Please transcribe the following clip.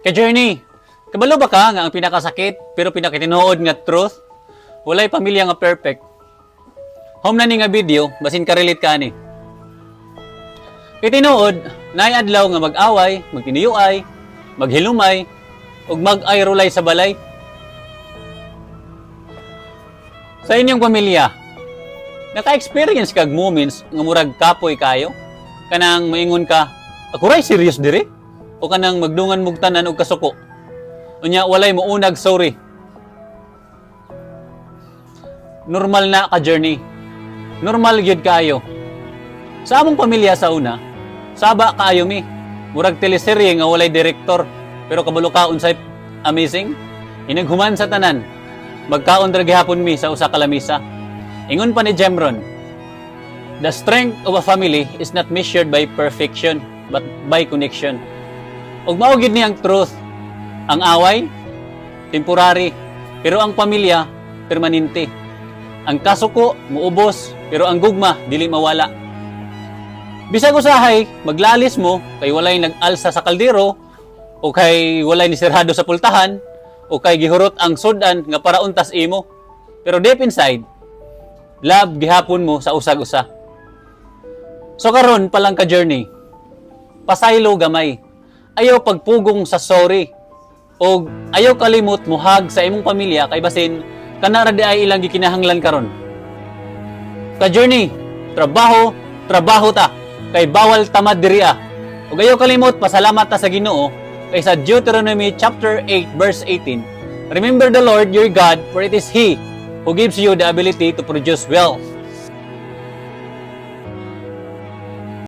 Ka-journey, kabalo ba ka nga ang pinakasakit pero pinakitinuod nga truth? Walay pamilya nga perfect. Home na ni nga video, basin ka relate ka ni. Kitinuod, naay adlaw nga mag-away, magtinuyuay, maghilumay, ug mag-ayrolay sa balay. Sa inyong pamilya, naka-experience kag moments nga murag kapoy kayo? Kanang maingon ka, ako ray serious dire? O kanang magdungan mog tanan og kasuko? Unya walay mo unag sorry. Normal na ka journey. Normal gyud kayo. Sa among pamilya sa una, saba kaayo mi. Murag teleserye nga walay direktor, pero kabalo ka unsay amazing. Inaghuman sa tanan. Magkaon ra gihapon mi sa usa ka lamisa. Ingon pa ni Jemron, the strength of a family is not measured by perfection, but by connection. Ug mao gid niyang truth. Ang away, temporary, pero ang pamilya, permanente. Ang kasuko, muubos, pero ang gugma, dili mawala. Bisag usahay, maglalis mo, kay walay nag-alsa sa kaldero, o kay walay nisirhado sa pultahan, o kay gihurot ang sudan nga para untas imo. Pero deep inside, love gihapon mo sa usag-usa. So karon palang ka journey. Pasaylo gamay. Ayaw pagpugong sa sorry. O ayaw kalimot muhag sa imong pamilya kay basin kana ra di ay ilang gikinahanglan karon. Ka journey, trabaho, trabaho ta kay bawal tamad diri ah. Ug ayaw kalimot pasalamat ta sa Ginoo kay sa Deuteronomy chapter 8 verse 18. Remember the Lord your God, for it is He who gives you the ability to produce wealth.